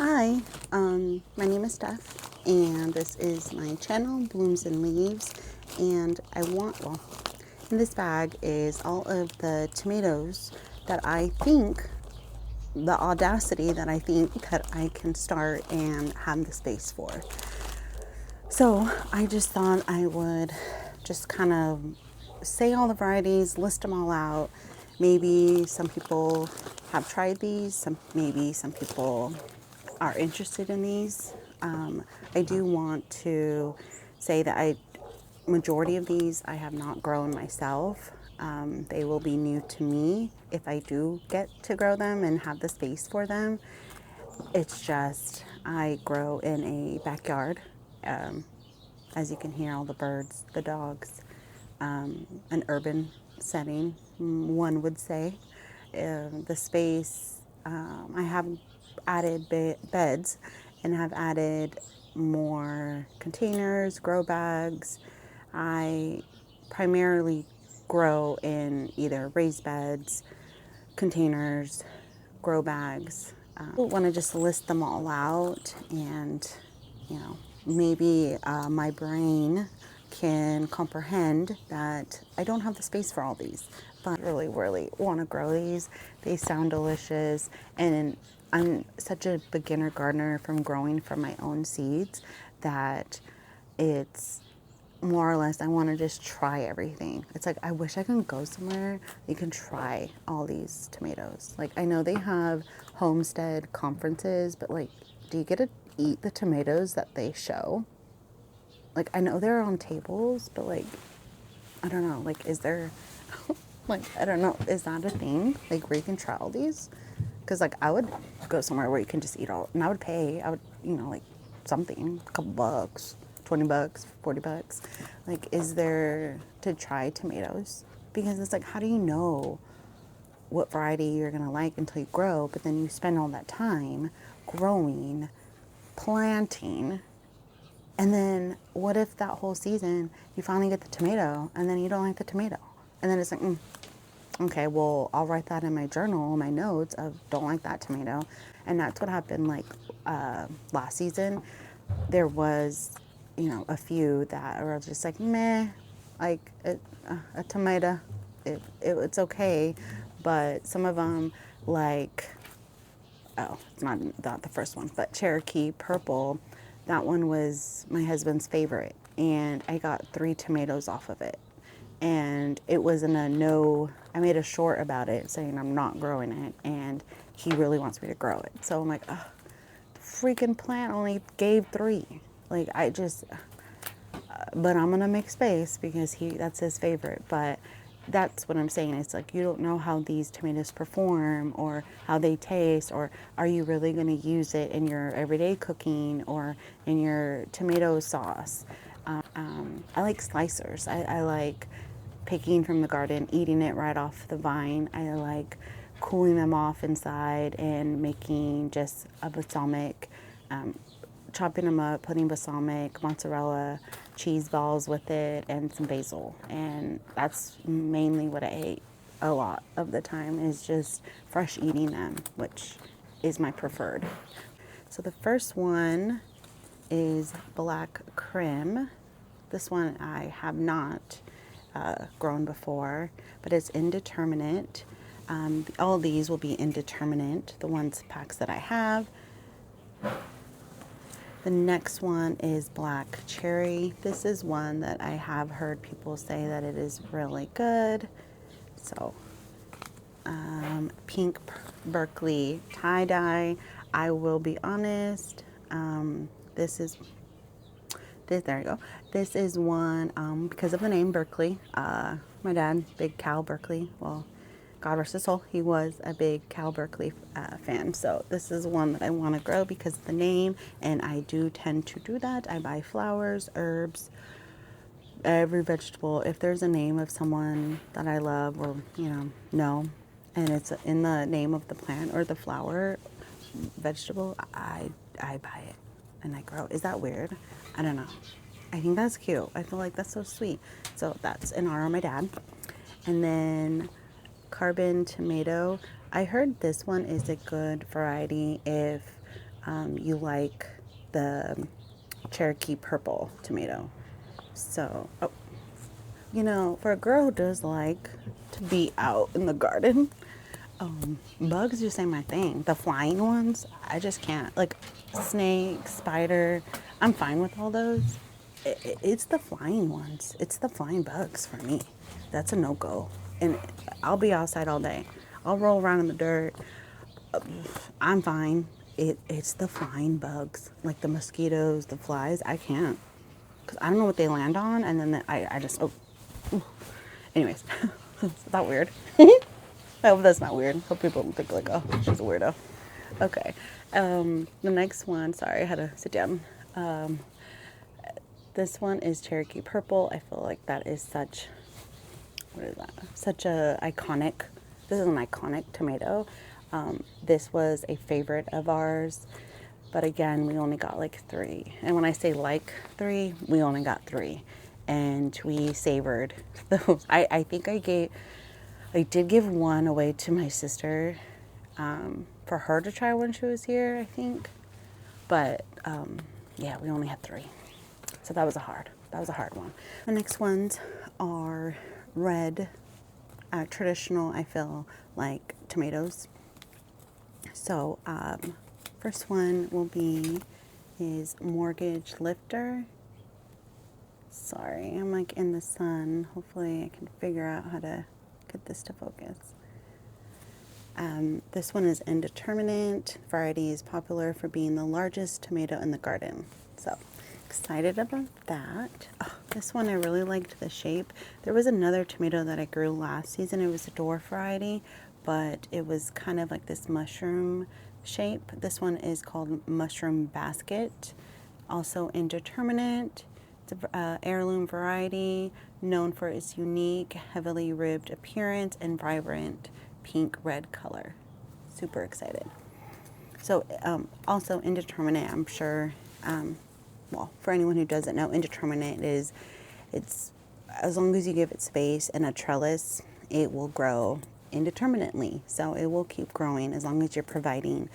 Hi, my name is Steph, and this is my channel, Blooms and Leaves. And well, in this bag is all of the tomatoes that I think, the audacity that I think that I can start and have the space for. So I just thought I would just kind of say all the varieties, list them all out. Maybe some people have tried these, maybe some people are interested in these. I do want to say that majority of these I have not grown myself. They will be new to me if I do get to grow them and have the space for them. It's just I grow in a backyard. Um, as you can hear, all the birds, the dogs, an urban setting, one would say. The space, I have added beds and have added more containers, grow bags. I primarily grow in either raised beds, containers, grow bags. I want to just list them all out, and maybe my brain can comprehend that I don't have the space for all these, but I really, really want to grow these. They sound delicious, and I'm such a beginner gardener from growing from my own seeds that it's more or less I want to just try everything. It's like I wish I could go somewhere you can try all these tomatoes. Like I know they have homestead conferences, but like, do you get to eat the tomatoes that they show? Like I know they're on tables, but like I don't know. Like is there like I don't know. Is that a thing? Like where you can try all these? Because like I would go somewhere where you can just eat all, and I would pay. I would like something, a couple bucks, $20, $40. Like is there to try tomatoes? Because it's like how do you know what variety you're gonna like until you grow? But then you spend all that time growing, planting, and then what if that whole season you finally get the tomato and then you don't like the tomato? And then it's like, okay, well, I'll write that in my journal, my notes of don't like that tomato. And that's what happened like last season. There was, a few that were just like, meh, like a tomato, it's okay. But some of them, like, oh, it's not the first one, but Cherokee Purple, that one was my husband's favorite. And I got 3 tomatoes off of it. And it was in a no, I made a short about it saying I'm not growing it. And he really wants me to grow it. So I'm like, oh, the freaking plant only gave 3. Like, but I'm going to make space because that's his favorite. But that's what I'm saying. It's like you don't know how these tomatoes perform or how they taste, or are you really going to use it in your everyday cooking or in your tomato sauce. I like slicers. I like picking from the garden, eating it right off the vine. I like cooling them off inside and making just a balsamic, chopping them up, putting balsamic, mozzarella, cheese balls with it, and some basil. And that's mainly what I ate a lot of the time, is just fresh eating them, which is my preferred. So the first one is Black Krim. This one I have not grown before, but it's indeterminate. All these will be indeterminate, the packs that I have. The next one is Black Cherry. This is one that I have heard people say that it is really good. So, Pink Berkeley tie-dye. I will be honest, there you go. This is one, because of the name Berkeley. My dad, big Cal Berkeley. Well, God rest his soul, he was a big Cal Berkeley fan. So this is one that I want to grow because of the name, and I do tend to do that. I buy flowers, herbs, every vegetable. If there's a name of someone that I love, or no, and it's in the name of the plant or the flower, vegetable, I buy it and I grow. Is that weird? I don't know. I think that's cute. I feel like that's so sweet. So that's in honor of my dad. And then Carbon Tomato. I heard this one is a good variety if you like the Cherokee purple tomato. So, oh, you know, for a girl who does like to be out in the garden, bugs just ain't my thing. The flying ones, I just can't. Like snake, spider, I'm fine with all those. It's the flying ones. It's the flying bugs for me. That's a no-go. And I'll be outside all day. I'll roll around in the dirt. I'm fine. It's the flying bugs, like the mosquitoes, the flies. I can't. Because I don't know what they land on, and then I just, oh. Anyways, is that weird? I hope that's not weird. Hope people don't think like, oh, she's a weirdo. Okay. The next one, sorry, I had to sit down. This one is Cherokee Purple. I feel like that is such, what is that? Such a iconic, this is an iconic tomato. This was a favorite of ours, but again, we only got like 3. And when I say like 3, we only got 3. And we savored those. I think I did give one away to my sister for her to try when she was here, I think. But yeah, we only had 3. So that was a hard one. The next ones are red, traditional, I feel like, tomatoes. So first one will be is Mortgage Lifter. Sorry, I'm like in the sun. Hopefully I can figure out how to get this to focus. This one is Indeterminate. Variety is popular for being the largest tomato in the garden. So excited about that. Oh, this one I really liked the shape. There was another tomato that I grew last season. It was a dwarf variety, but it was kind of like this mushroom shape. This one is called Mushroom Basket. Also Indeterminate. It's an heirloom variety known for its unique, heavily ribbed appearance and vibrant pink-red color. Super excited. So also Indeterminate, I'm sure, well, for anyone who doesn't know, Indeterminate is, it's as long as you give it space and a trellis, it will grow indeterminately. So it will keep growing as long as you're providing,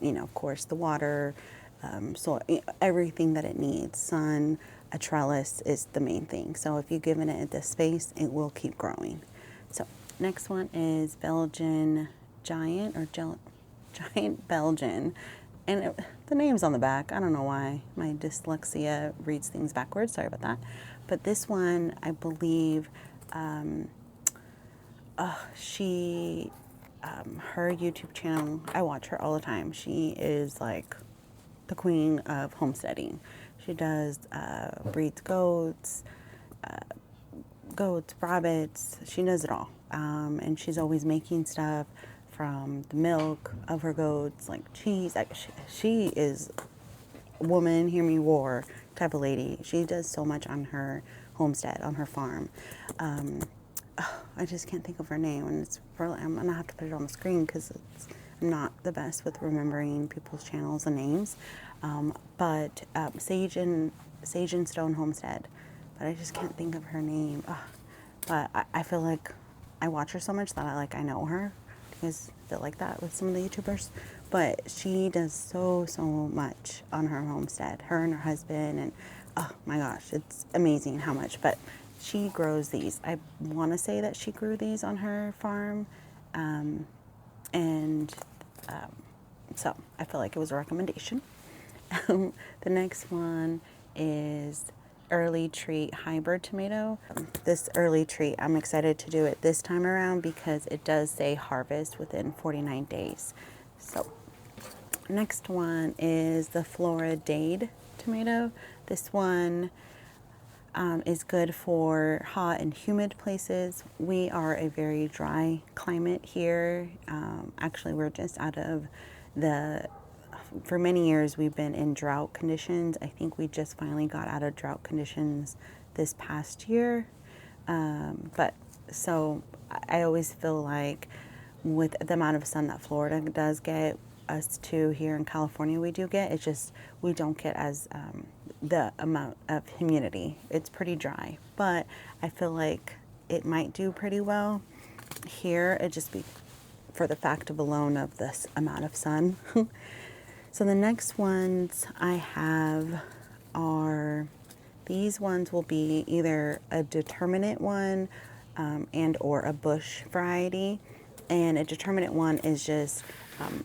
you know, of course, the water, so everything that it needs. Sun, a trellis is the main thing. So if you've given it the space, it will keep growing. So next one is Belgian Giant, or Giant Belgian. And the name's on the back. I don't know why. My dyslexia reads things backwards. Sorry about that. But this one, I believe, she, her YouTube channel, I watch her all the time. She is like the queen of homesteading. She does, breeds goats, rabbits. She does it all. And she's always making stuff from the milk of her goats, like cheese. Like she is a woman, hear me roar type of lady. She does so much on her homestead, on her farm. I just can't think of her name, and it's probably, I'm gonna have to put it on the screen because I'm not the best with remembering people's channels and names. But Sage and Stone Homestead, but I just can't think of her name. But I feel like I watch her so much that I know her, because I feel like that with some of the YouTubers. But she does so much on her homestead, her and her husband, and oh my gosh, it's amazing how much. But she grows these. I want to say that she grew these on her farm, so I feel like it was a recommendation. The next one is Early Treat Hybrid Tomato. This Early Treat, I'm excited to do it this time around because it does say harvest within 49 days. So next one is the Flora Dade tomato. This one is good for hot and humid places. We are a very dry climate here. Actually, we're just out of for many years we've been in drought conditions. I think we just finally got out of drought conditions this past year. But so I always feel like with the amount of sun that Florida does get, us too here in California we do get, it's just we don't get as the amount of humidity. It's pretty dry, but I feel like it might do pretty well here. It just be for the fact of alone of this amount of sun. So the next ones I have are, these ones will be either a determinate one and or a bush variety. And a determinate one is just,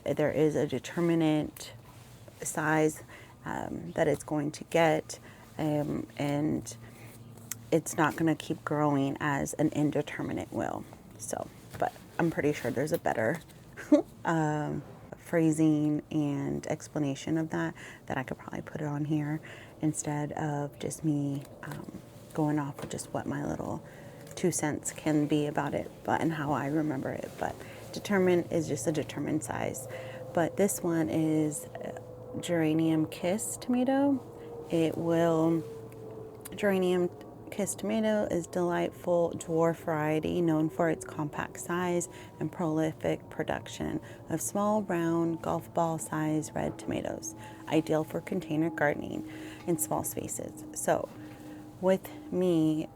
there is a determinate size that it's going to get, and it's not going to keep growing as an indeterminate will. So, but I'm pretty sure there's a better phrasing and explanation of that I could probably put it on here instead of just me going off of just what my little 2 cents can be about it, but and how I remember it. But determined is just a determined size. But this one is geranium kiss tomato. Geranium kiss tomato is delightful dwarf variety known for its compact size and prolific production of small, round, golf ball size red tomatoes, ideal for container gardening in small spaces. So with me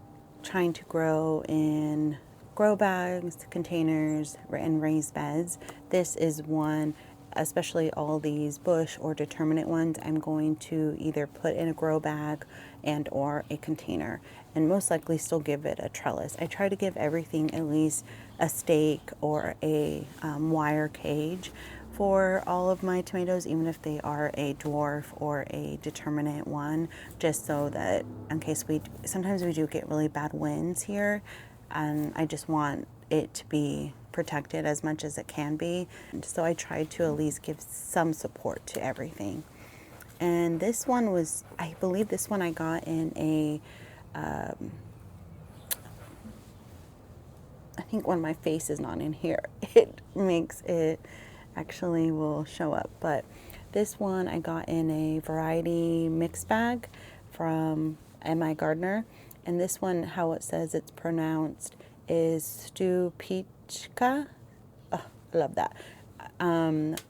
trying to grow in grow bags, containers, and raised beds, this is one, especially all these bush or determinate ones, I'm going to either put in a grow bag and or a container, and most likely still give it a trellis. I try to give everything at least a stake or a wire cage for all of my tomatoes, even if they are a dwarf or a determinate one, just so that in case sometimes we do get really bad winds here, and I just want it to be protected as much as it can be. So I tried to at least give some support to everything. And this one was, I believe this one I got in a, I think when my face is not in here, it makes it actually will show up. But this one I got in a variety mix bag from M.I. Gardner. And this one, how it says it's pronounced is Stupichka. Oh, I love that.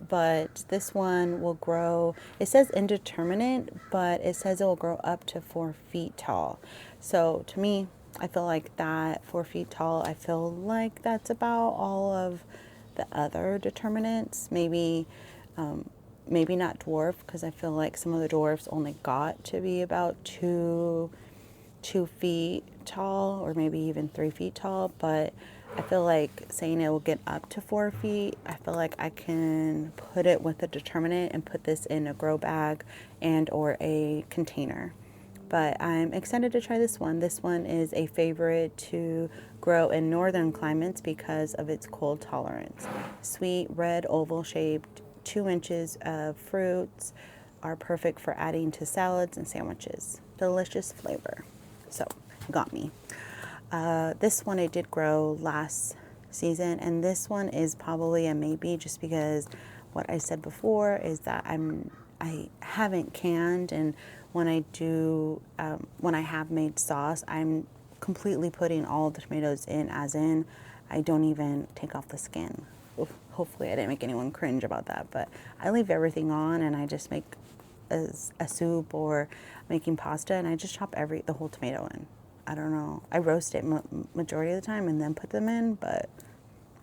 But this one will grow, it says indeterminate, but it says it will grow up to 4 feet tall. So to me, I feel like that 4 feet tall, I feel like that's about all of the other determinants. Maybe not dwarf, because I feel like some of the dwarfs only got to be about 2 feet tall, or maybe even 3 feet tall. But I feel like saying it will get up to 4 feet, I feel like I can put it with a determinant and put this in a grow bag and or a container. But I'm excited to try this one. This one is a favorite to grow in northern climates because of its cold tolerance. Sweet, red, oval shaped, 2 inches of fruits are perfect for adding to salads and sandwiches. Delicious flavor. So, got me. This one I did grow last season, and this one is probably a maybe, just because what I said before is that I haven't canned, and when I do, when I have made sauce, I'm completely putting all the tomatoes in as in. I don't even take off the skin. Oof, hopefully I didn't make anyone cringe about that, but I leave everything on, and I just make a soup or making pasta, and I just chop the whole tomato in. I don't know. I roast it majority of the time and then put them in, but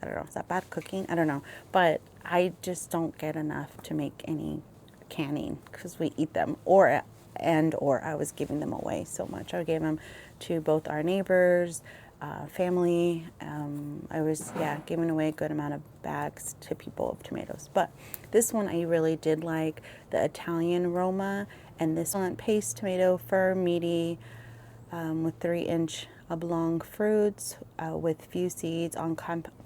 I don't know. Is that bad cooking? I don't know. But I just don't get enough to make any canning because we eat them, or I was giving them away so much. I gave them to both our neighbors, family. I was giving away a good amount of bags to people of tomatoes. But this one I really did like the Italian aroma, and this one paste tomato, fir, meaty, with 3-inch oblong fruits with few seeds on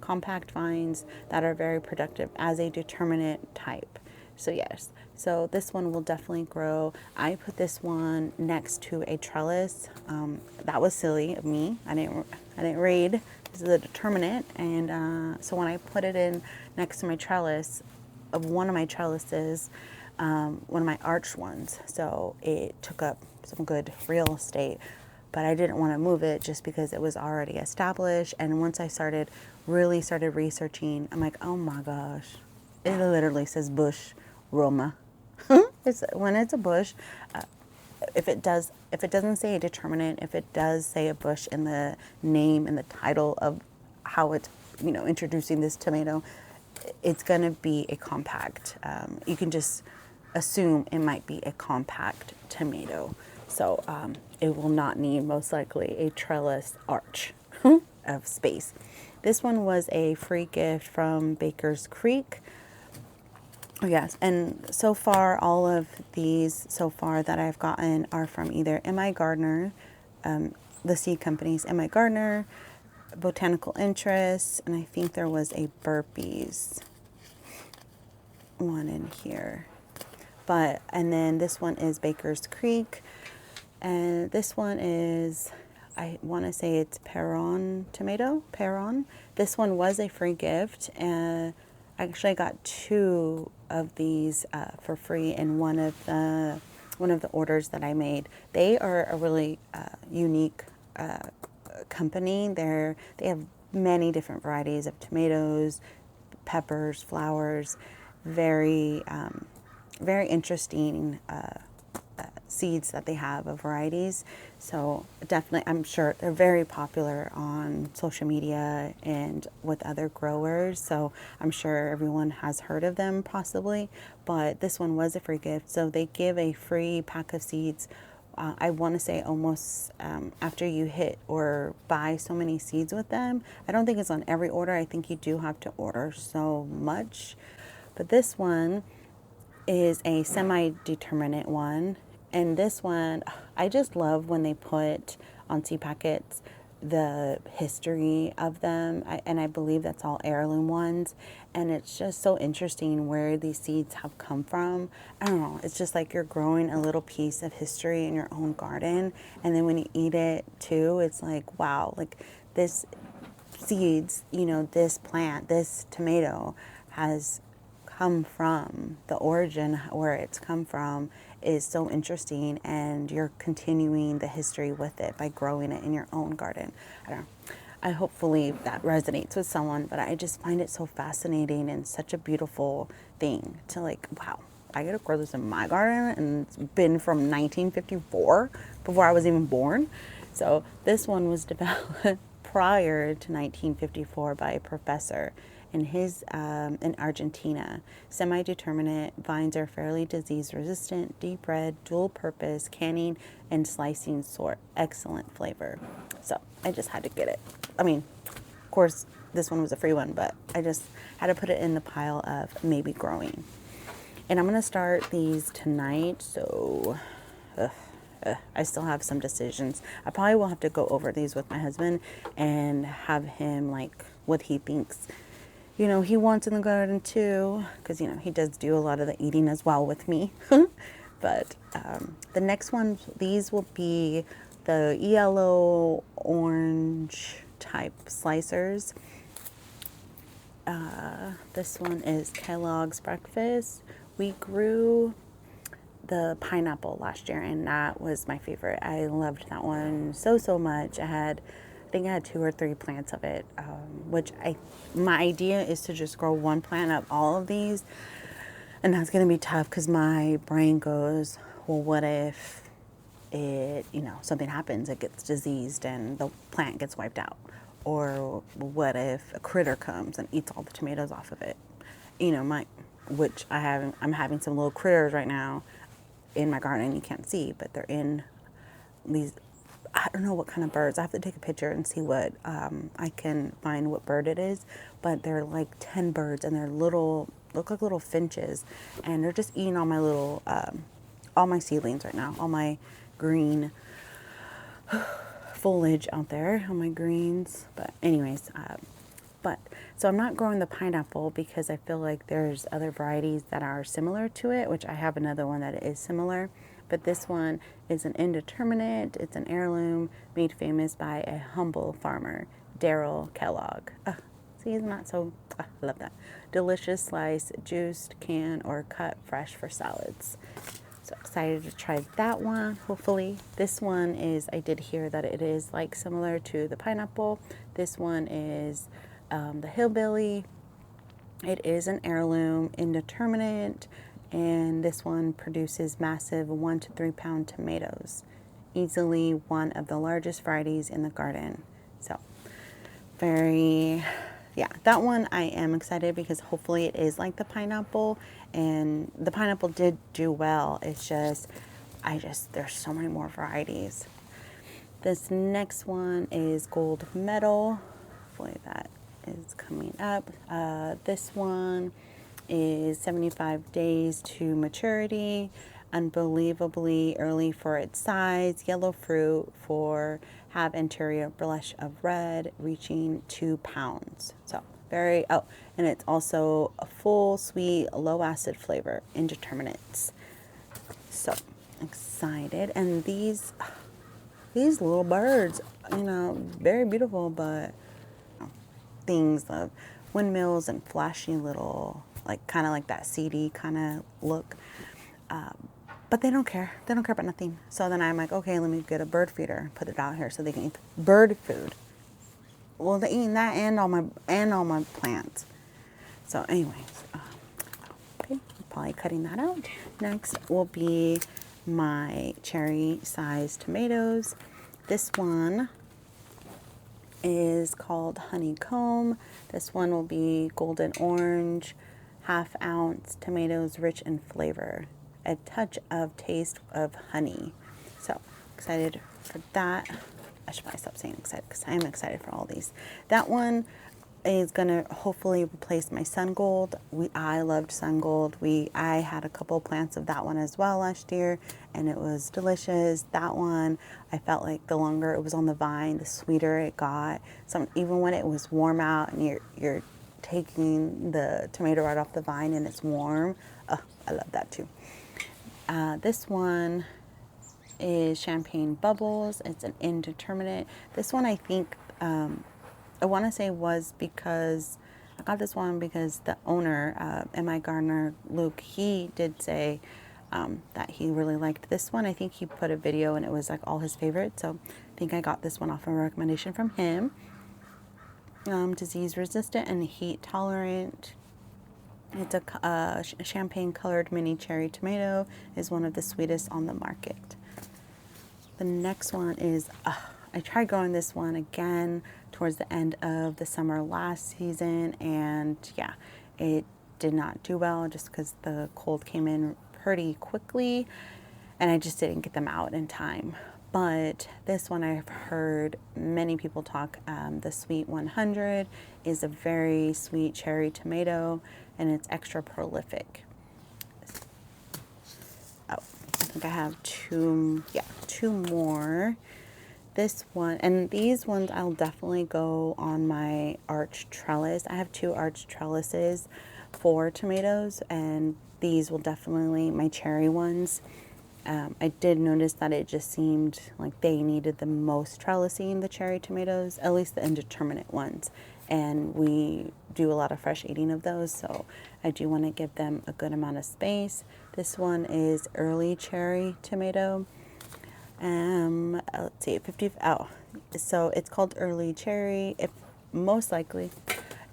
compact vines that are very productive as a determinate type. So yes, so this one will definitely grow. I put this one next to a trellis. That was silly of me. I didn't read. This is a determinate, and so when I put it in next to my trellis, of one of my trellises, one of my arched ones, so it took up some good real estate. But I didn't want to move it just because it was already established. And once I really started researching, I'm like, oh my gosh, it literally says bush Roma. When it's a bush, if it doesn't say a determinant, if it does say a bush in the name and the title of how it's, introducing this tomato, it's going to be a compact. You can just assume it might be a compact tomato. So it will not need most likely a trellis arch of space. This one was a free gift from Baker's Creek. Oh, yes, and so far, all of these so far that I've gotten are from either M.I. Gardner, the seed companies, M.I. Gardner, Botanical Interests, and I think there was a Burpees one in here. But, and then this one is Baker's Creek, and this one is, I want to say it's Perron tomato, Perron. This one was a free gift, and actually I got 2 of these for free in one of the orders that I made. They are a really unique company. They have many different varieties of tomatoes, peppers, flowers, very very interesting seeds that they have of varieties. So definitely, I'm sure they're very popular on social media and with other growers. So I'm sure everyone has heard of them possibly, but this one was a free gift. So they give a free pack of seeds. I want to say almost after you hit or buy so many seeds with them. I don't think it's on every order. I think you do have to order so much. But this one is a semi-determinate one. And this one, I just love when they put on seed packets the history of them. And I believe that's all heirloom ones. And it's just so interesting where these seeds have come from. I don't know. It's just like you're growing a little piece of history in your own garden. And then when you eat it too, it's like, wow, like this seeds, you know, this plant, this tomato has come from, the origin where it's come from is so interesting, and you're continuing the history with it by growing it in your own garden. I don't know. I hopefully that resonates with someone, but I just find it so fascinating and such a beautiful thing to like, wow, I get to grow this in my garden, and it's been from 1954 before I was even born. So this one was developed prior to 1954 by a professor in Argentina. Semi-determinate vines are fairly disease-resistant, deep red, dual-purpose, canning, and slicing sort. Excellent flavor. So I just had to get it. I mean, of course, this one was a free one, but I just had to put it in the pile of maybe growing. And I'm going to start these tonight, so I still have some decisions. I probably will have to go over these with my husband and have him like what he thinks, you know, he wants in the garden too, because, you know, he does do a lot of the eating as well with me. But the next one, these will be the yellow orange type slicers. This one is Kellogg's Breakfast. We grew the pineapple last year, and that was my favorite. I loved that one so much. I think I had 2 or 3 plants of it, which my idea is to just grow one plant of all of these, and that's going to be tough because my brain goes, well, what if it, you know, something happens, it gets diseased and the plant gets wiped out, or what if a critter comes and eats all the tomatoes off of it, you know, I'm having some little critters right now in my garden. You can't see, but they're in these, I don't know what kind of birds. I have to take a picture and see what I can find what bird it is, but they're like 10 birds, and they're look like little finches, and they're just eating all my little all my seedlings right now, all my green foliage out there, all my greens. But anyways, so I'm not growing the pineapple because I feel like there's other varieties that are similar to it, which I have another one that is similar. But this one is an indeterminate. It's an heirloom made famous by a humble farmer, Darrell Kellogg. See, isn't that so? I love that. Delicious slice, juiced, canned, or cut fresh for salads. So excited to try that one, hopefully. This one is, I did hear that it is like similar to the pineapple. This one is the hillbilly. It is an heirloom, indeterminate, and this one produces massive 1 to 3 pound tomatoes. Easily one of the largest varieties in the garden. So very yeah, that one I am excited because hopefully it is like the pineapple, and the pineapple did do well. It's just, there's so many more varieties. This next one is gold medal. Hopefully that is coming up. This one is 75 days to maturity. Unbelievably early for its size. Yellow fruit for have interior blush of red, reaching 2 pounds. So very, oh, and it's also a full, sweet, low acid flavor, indeterminates. So excited. And these little birds, very beautiful, but things of windmills and flashy little, like kind of like that CD kind of look. But they don't care. They don't care about nothing. So then I'm like, okay, let me get a bird feeder, put it out here so they can eat bird food. Well, they're eating that and all my plants. So anyways, okay, probably cutting that out. Next will be my cherry-sized tomatoes. This one is called honeycomb. This one will be golden orange, 1/2 ounce tomatoes, rich in flavor, a touch of taste of honey. So excited for that. I should probably stop saying excited because I am excited for all these. That one is gonna hopefully replace my sun gold. I loved sun gold. I had a couple plants of that one as well last year, and it was delicious. That one, I felt like the longer it was on the vine, the sweeter it got. Even when it was warm out and you're taking the tomato right off the vine and it's warm. Oh, I love that too. This one is Champagne Bubbles. It's an indeterminate. This one I think, I want to say was because I got this one because the owner, M.I. Gardner, Luke, he did say that he really liked this one. I think he put a video and it was like all his favorites. So I think I got this one off of a recommendation from him. Disease resistant and heat tolerant. It's a champagne colored mini cherry tomato, is one of the sweetest on the market. The next one is, I tried growing this one again towards the end of the summer last season, and yeah, it did not do well just because the cold came in pretty quickly and I just didn't get them out in time. But this one I've heard many people talk, the Sweet 100 is a very sweet cherry tomato and it's extra prolific. Oh, I think I have two more. This one, and these ones I'll definitely go on my arch trellis. I have 2 arch trellises for tomatoes, and these will definitely, my cherry ones. I did notice that it just seemed like they needed the most trellising, the cherry tomatoes, at least the indeterminate ones. And we do a lot of fresh eating of those, so I do want to give them a good amount of space. This one is early cherry tomato. Let's see, so it's called early cherry. Most likely,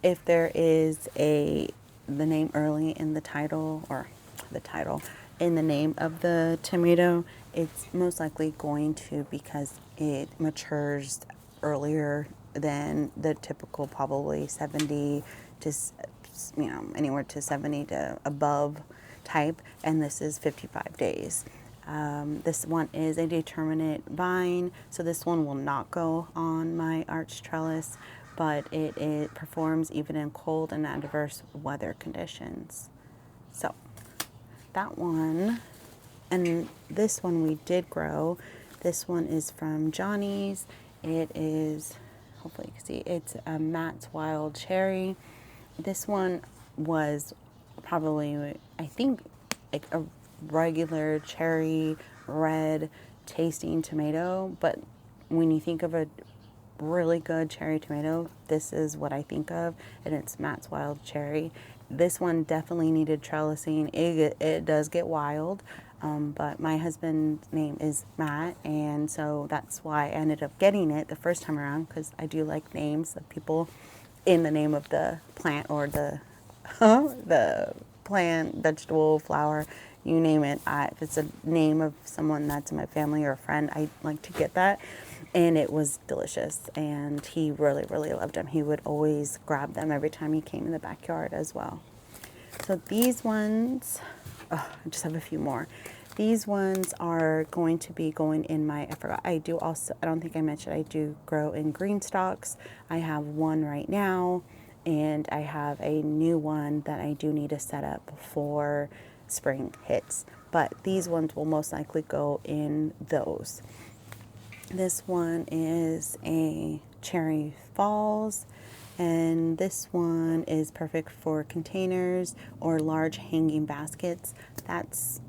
if there is the name early in the title, or the title in the name of the tomato, it's most likely going to, because it matures earlier than the typical, probably 70 to, anywhere to 70 to above type, and this is 55 days. This one is a determinate vine, so this one will not go on my arch trellis, but it performs even in cold and adverse weather conditions. So that one, and this one we did grow. This one is from Johnny's. It is, hopefully you can see, it's a Matt's Wild Cherry. This one was probably, I think, like a regular cherry red tasting tomato, but when you think of a really good cherry tomato, this is what I think of, and it's Matt's Wild Cherry. This one definitely needed trellising. It does get wild, but my husband's name is Matt, and so that's why I ended up getting it the first time around, because I do like names of people in the name of the plant, or the plant, vegetable, flower, you name it. If it's a name of someone that's in my family or a friend, I like to get that. and it was delicious, and he really, really loved them. He would always grab them every time he came in the backyard as well. So these ones, oh, I just have a few more. These ones are going to be going in my, I forgot, I do also, I don't think I mentioned, I do grow in green stalks. I have one right now, and I have a new one that I do need to set up before spring hits. But these ones will most likely go in those. This one is a cherry falls, and this one is perfect for containers or large hanging baskets. That's,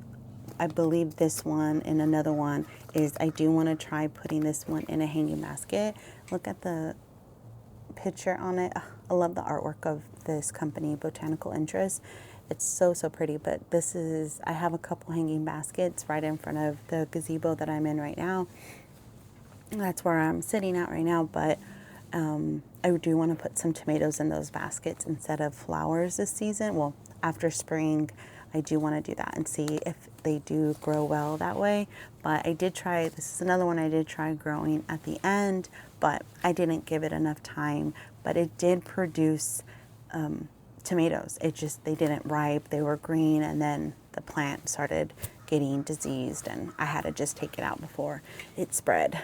I believe this one, and another one is, I do want to try putting this one in a hanging basket. Look at the picture on it. I love the artwork of this company, Botanical Interest. It's so, so pretty. But this is, I have a couple hanging baskets right in front of the gazebo that I'm in right now. That's where I'm sitting at right now, but I do want to put some tomatoes in those baskets instead of flowers this season. Well, after spring, I do want to do that and see if they do grow well that way. But I did try, this is another one I did try growing at the end, but I didn't give it enough time. But it did produce tomatoes. It just, they didn't ripe, they were green, and then the plant started getting diseased, and I had to just take it out before it spread.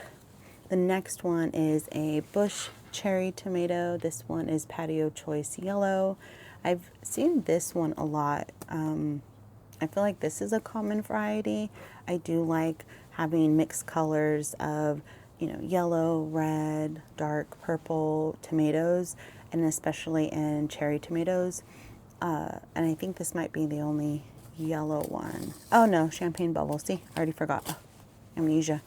The next one is a bush cherry tomato. This one is Patio Choice Yellow. I've seen this one a lot. I feel like this is a common variety. I do like having mixed colors of, you know, yellow, red, dark purple tomatoes, and especially in cherry tomatoes. And I think this might be the only yellow one. Oh no, champagne bubble. See, I already forgot. Oh, amnesia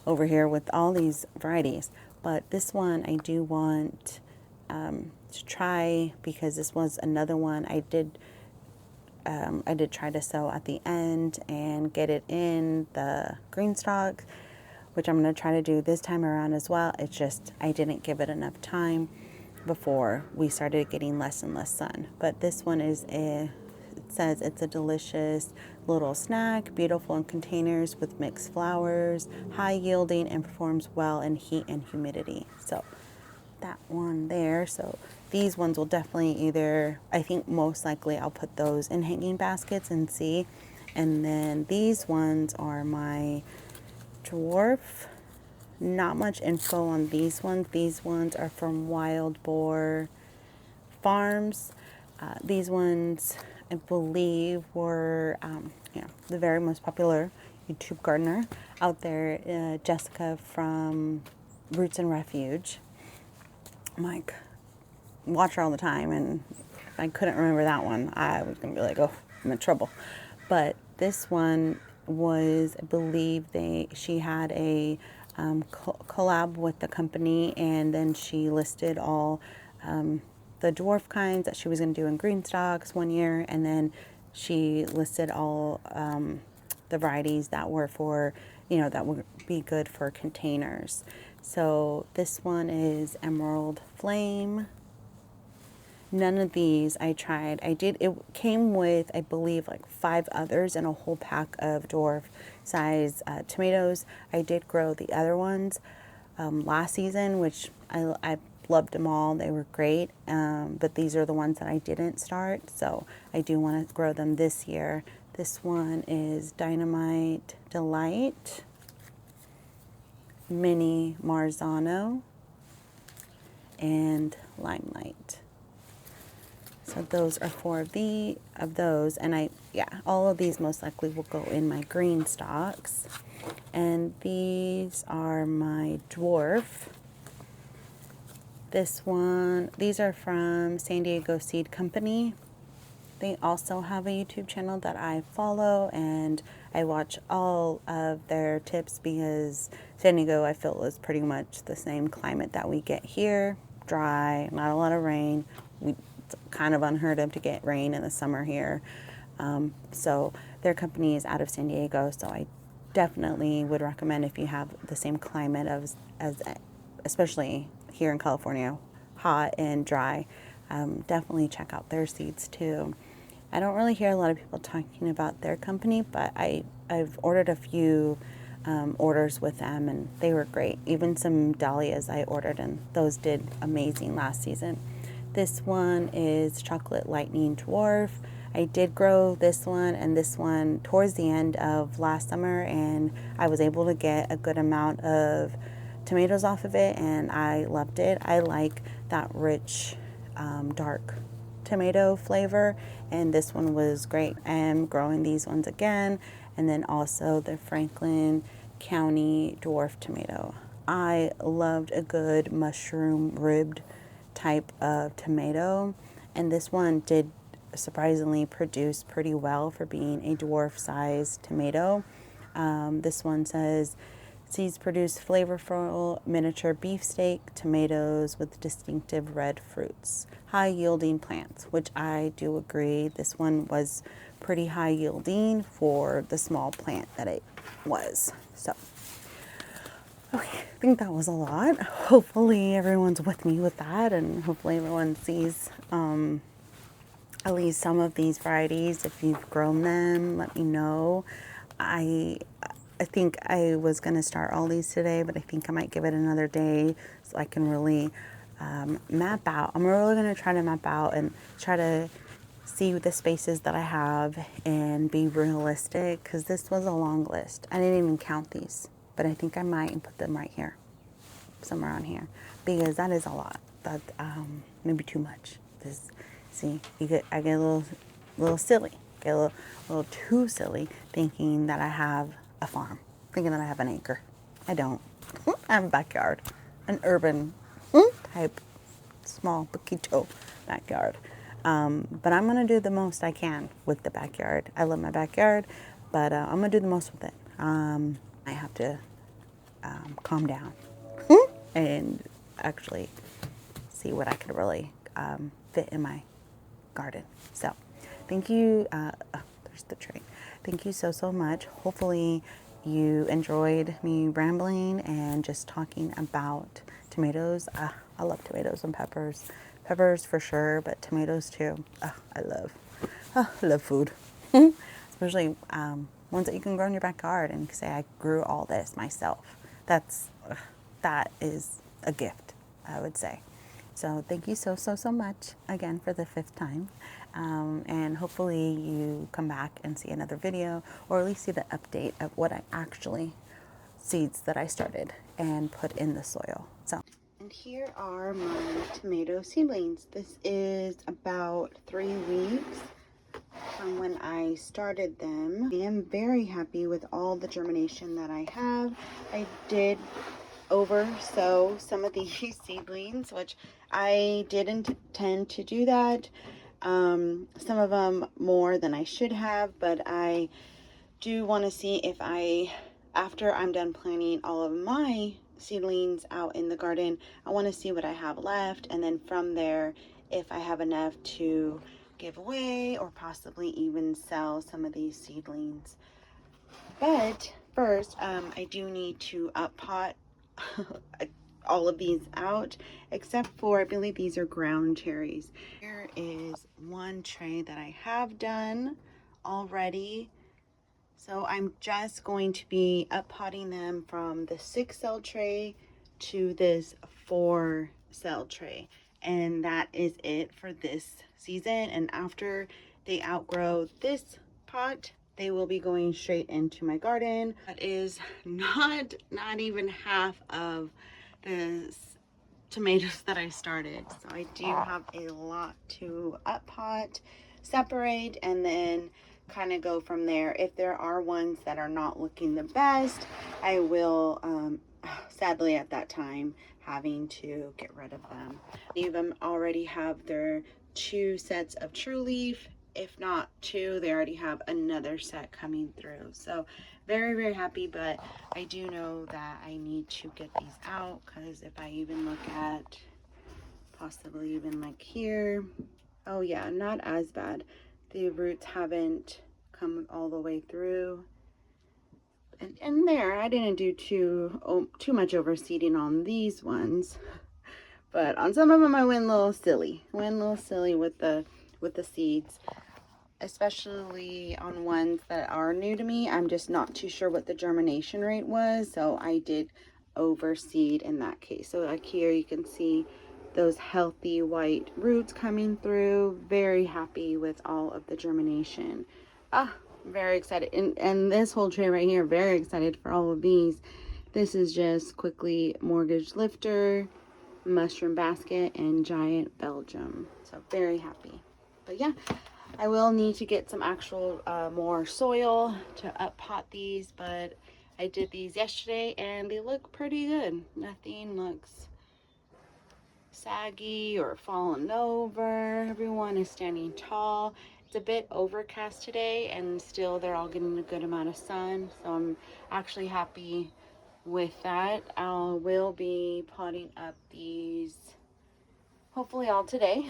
over here with all these varieties. But this one I do want to try, because this was another one I did try to sow at the end and get it in the green stalk, which I'm going to try to do this time around as well. It's just I didn't give it enough time before we started getting less and less sun. But this one is it says it's a delicious little snack, beautiful in containers with mixed flowers, high yielding, and performs well in heat and humidity. So that one there. So these ones will definitely either, I think most likely I'll put those in hanging baskets and see. And then these ones are my dwarf. Not much info on these ones. These ones are from Wild Boar Farms. These ones, I believe, were the very most popular YouTube gardener out there, Jessica from Roots and Refuge. I'm like, watch her all the time, and if I couldn't remember that one, I was gonna be like, oh, I'm in trouble. But this one was, I believe she had a collab with the company, and then she listed all the dwarf kinds that she was going to do in green stalks one year, and then she listed all the varieties that were for, that would be good for containers. So this one is Emerald Flame. None of these I tried. It came with, I believe, like 5 others and a whole pack of dwarf size tomatoes. I did grow the other ones last season, which I loved them all. They were great. But these are the ones that I didn't start. So I do want to grow them this year. This one is Dynamite Delight, Mini Marzano, and Limelight. So those are 4 of those, and all of these most likely will go in my green stalks. And these are my dwarf. These are from San Diego Seed Company. They also have a YouTube channel that I follow, and I watch all of their tips because San Diego, I feel, is pretty much the same climate that we get here. Dry, not a lot of rain. It's kind of unheard of to get rain in the summer here. So their company is out of San Diego, so I definitely would recommend, if you have the same climate as especially here in California, hot and dry, definitely check out their seeds too. I don't really hear a lot of people talking about their company, but I've ordered a few orders with them, and they were great. Even some dahlias I ordered, and those did amazing last season. This one is Chocolate Lightning Dwarf. I did grow this one and this one towards the end of last summer, and I was able to get a good amount of tomatoes off of it, and I loved it. I like that rich, dark tomato flavor, and this one was great. I am growing these ones again, and then also the Franklin County dwarf tomato. I loved a good mushroom ribbed type of tomato, and this one did surprisingly produce pretty well for being a dwarf size tomato. This one says seeds produce flavorful miniature beefsteak tomatoes with distinctive red fruits, high yielding plants, which I do agree. This one was pretty high yielding for the small plant that it was. So, okay, I think that was a lot. Hopefully everyone's with me with that, and hopefully everyone sees at least some of these varieties. If you've grown them, let me know. I think I was going to start all these today, but I think I might give it another day so I can really map out. I'm really going to try to map out and try to see the spaces that I have and be realistic, because this was a long list. I didn't even count these, but I think I might put them right here, somewhere on here, because that is a lot. That maybe too much. This, see, I get a little silly, get a little too silly, thinking that I have a farm, thinking that I have an acre. I don't. I have a backyard, an urban type, small, poquito backyard. But I'm going to do the most I can with the backyard. I love my backyard, but I'm going to do the most with it. I have to calm down and actually see what I could really fit in my garden. So thank you. There's the tray. Thank you so much. Hopefully you enjoyed me rambling and just talking about tomatoes. I love tomatoes and peppers. Peppers for sure, but tomatoes too. I love food. Especially ones that you can grow in your backyard and say, I grew all this myself. That is a gift, I would say. So thank you so much again for the 5th time. And hopefully you come back and see another video, or at least see the update of what I actually, seeds that I started and put in the soil. So, and here are my tomato seedlings. This is about 3 weeks from when I started them. I am very happy with all the germination that I have. I did oversow some of these seedlings, which I didn't intend to do that. Some of them more than I should have, but I do want to see if after I'm done planting all of my seedlings out in the garden, I want to see what I have left, and then from there, if I have enough to give away or possibly even sell some of these seedlings. But first, I do need to up pot all of these out, except for, I believe these are ground cherries. Here is one tray that I have done already. So I'm just going to be up potting them from the 6-cell tray to this 4-cell tray. And that is it for this season. And after they outgrow this pot, they will be going straight into my garden. That is not even half of the tomatoes that I started. So I do have a lot to up pot, separate, and then kind of go from there. If there are ones that are not looking the best, I will sadly at that time having to get rid of them. Many of them already have their 2 sets of true leaf. If not 2, they already have another set coming through. So very happy, but I do know that I need to get these out, because if I even look at possibly even like here, oh yeah, not as bad. The roots haven't come all the way through. And there, I didn't do too much overseeding on these ones, but on some of them I went a little silly. With the seeds. especially on ones that are new to me. I'm just not too sure what the germination rate was, so I did overseed in that case. So like here you can see those healthy white roots coming through. Very happy with all of the germination. Very excited. And this whole tray right here, very excited for all of these. This is just quickly mortgage lifter, mushroom basket, and giant Belgium. So very happy. But yeah, I will need to get some actual more soil to up pot these, but I did these yesterday and they look pretty good. Nothing looks saggy or fallen over. Everyone is standing tall. It's a bit overcast today and still they're all getting a good amount of sun, so I'm actually happy with that. I will be potting up these hopefully all today.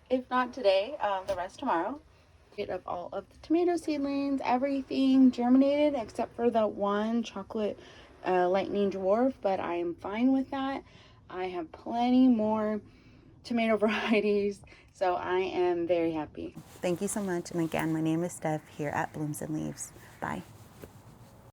If not today, the rest tomorrow. Of all of the tomato seedlings, everything germinated except for the one chocolate lightning dwarf, but I am fine with that. I have plenty more tomato varieties, so I am very happy. Thank you so much. And again, my name is Steph here at Blooms and Leaves. Bye.